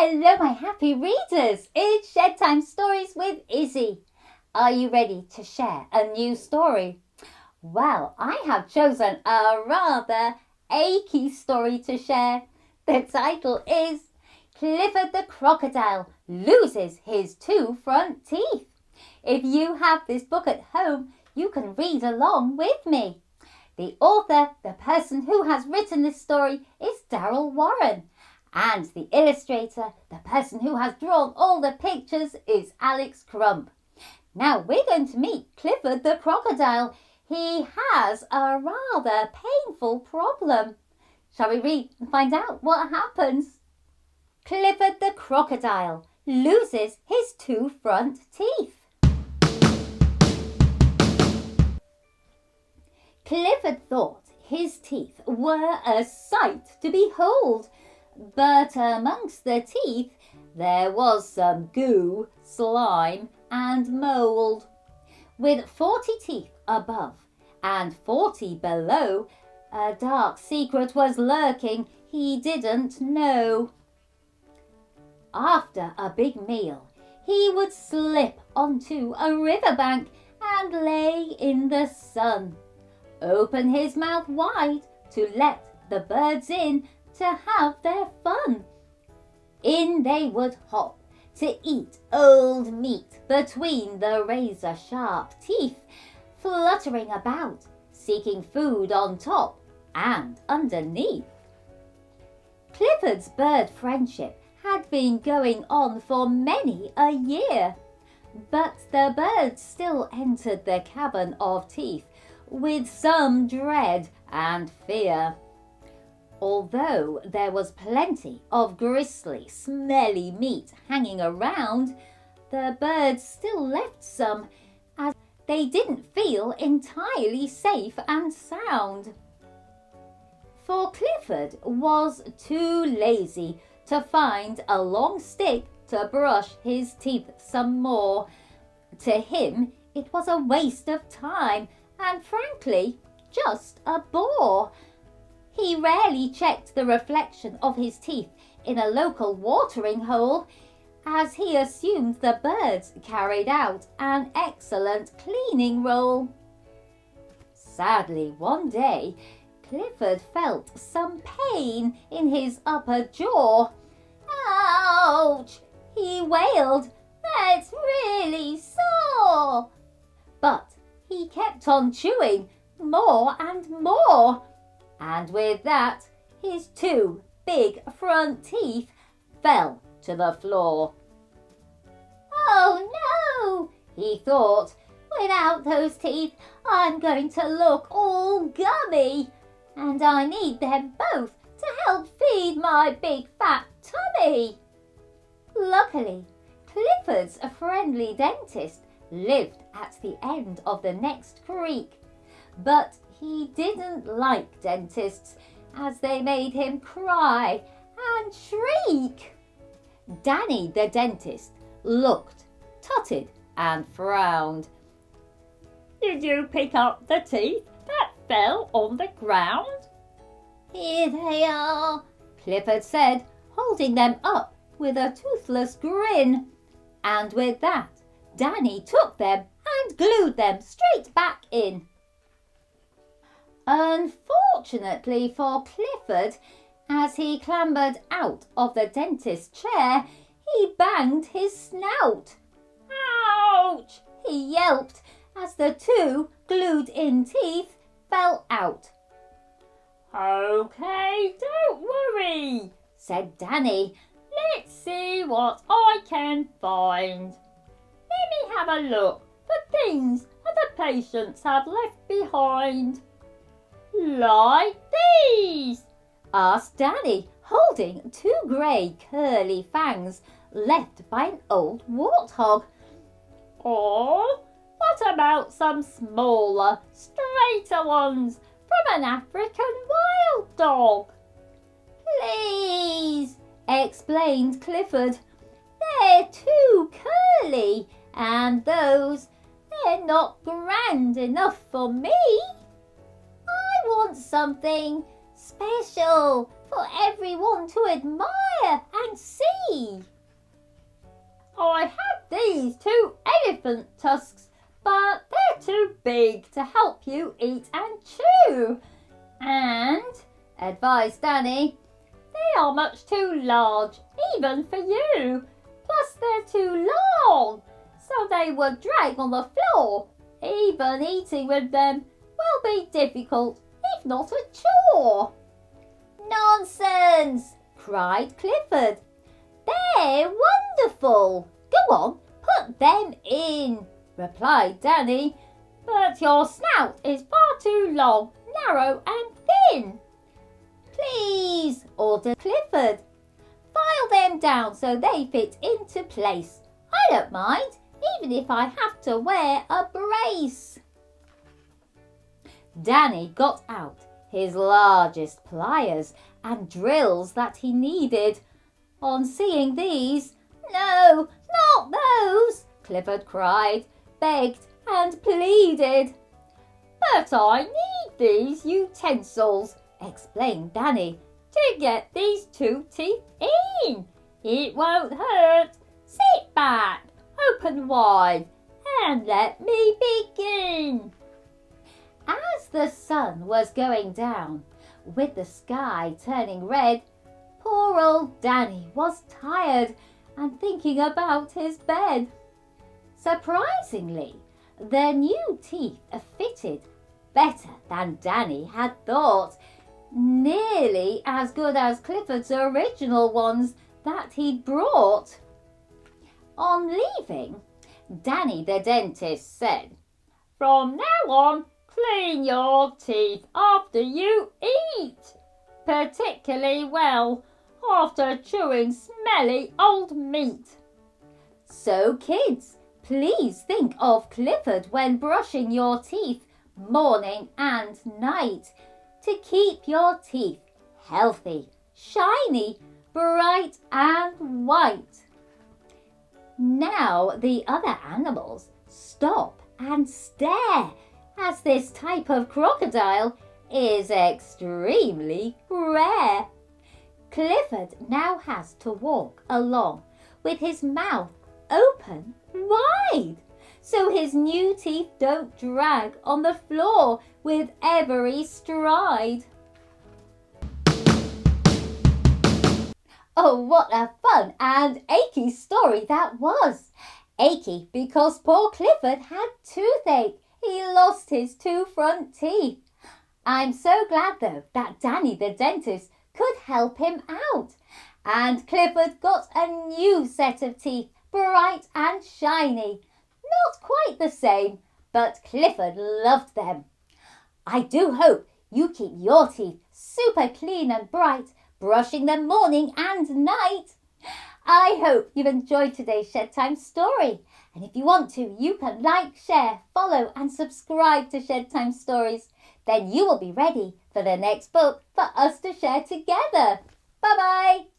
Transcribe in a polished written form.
Hello, my happy readers. It's Shed Time Stories with Issy. Are you ready to share a new story? Well, I have chosen a rather achy story to share. The title is Clifford the Crocodile Loses His Two Front Teeth. If you have this book at home, you can read along with me. The author, the person who has written this story, is Darryl Warren. And the illustrator, the person who has drawn all the pictures, is Alex Crump. Now we're going to meet Clifford the Crocodile. He has a rather painful problem. Shall we read and find out what happens? Clifford the Crocodile loses his two front teeth. Clifford thought his teeth were a sight to behold, but amongst the teeth there was some goo, slime and mould. With 40 teeth above and 40 below, a dark secret was lurking he didn't know. After a big meal, he would slip onto a riverbank and lay in the sun. Open his mouth wide to let the birds in to have their fun. In they would hop to eat old meat between the razor-sharp teeth, fluttering about, seeking food on top and underneath. Clifford's bird friendship had been going on for many a year, but the birds still entered the cavern of teeth with some dread and fear. Although there was plenty of gristly, smelly meat hanging around, the birds still left some, as they didn't feel entirely safe and sound. For Clifford was too lazy to find a long stick to brush his teeth some more. To him, it was a waste of time and, frankly, just a bore. He rarely checked the reflection of his teeth in a local watering hole, as he assumed the birds carried out an excellent cleaning role. Sadly, one day, Clifford felt some pain in his upper jaw. "Ouch!" he wailed. "That's really sore!" But he kept on chewing more and more. And with that, his two big front teeth fell to the floor. "Oh no," he thought. "Without those teeth, I'm going to look all gummy. And I need them both to help feed my big fat tummy." Luckily, Clifford's friendly dentist lived at the end of the next creek. But he didn't like dentists, as they made him cry and shriek. Danny the dentist looked, tutted and frowned. "Did you pick up the teeth that fell on the ground?" "Here they are," Clifford said, holding them up with a toothless grin. And with that, Danny took them and glued them straight back in. Unfortunately for Clifford, as he clambered out of the dentist's chair, he banged his snout. "Ouch!" he yelped as the two glued-in teeth fell out. "Okay, don't worry," said Danny. "Let's see what I can find. Let me have a look for things that the patients have left behind." "Like these?" asked Danny, holding two grey curly fangs left by an old warthog. "Or what about some smaller, straighter ones from an African wild dog?" "Please," explained Clifford. "They're too curly, and they're not grand enough for me. I want something special for everyone to admire and see. I have these 2 elephant tusks, but they're too big to help you eat and chew. And, advised Danny, they are much too large, even for you. Plus they're too long, so they would drag on the floor. Even eating with them will be difficult, if not a chore. Nonsense, cried Clifford. They're wonderful. Go on, put them in, replied Danny. But your snout is far too long, narrow and thin. Please, ordered Clifford. File them down so they fit into place. I don't mind, even if I have to wear a brace. Danny got out his largest pliers and drills that he needed. On seeing these, "No, not those!" Clifford cried, begged and pleaded. "But I need these utensils," explained Danny, "to get these 2 teeth in. It won't hurt. Sit back, open wide, and let me begin." As the sun was going down, with the sky turning red, poor old Danny was tired and thinking about his bed. Surprisingly, the new teeth fitted better than Danny had thought, nearly as good as Clifford's original ones that he'd brought. On leaving, Danny the dentist said, "From now on, clean your teeth after you eat, particularly well after chewing smelly old meat." So kids, please think of Clifford when brushing your teeth morning and night to keep your teeth healthy, shiny, bright and white. Now the other animals stop and stare, as this type of crocodile is extremely rare. Clifford now has to walk along with his mouth open wide, so his new teeth don't drag on the floor with every stride. Oh, what a fun and achy story that was. Achy because poor Clifford had toothache. He lost his 2 front teeth. I'm so glad though that Danny the dentist could help him out. And Clifford got a new set of teeth, bright and shiny. Not quite the same, but Clifford loved them. I do hope you keep your teeth super clean and bright, brushing them morning and night. I hope you've enjoyed today's Shed Time story. And if you want to, you can like, share, follow and subscribe to Shed Time Stories. Then you will be ready for the next book for us to share together. Bye-bye.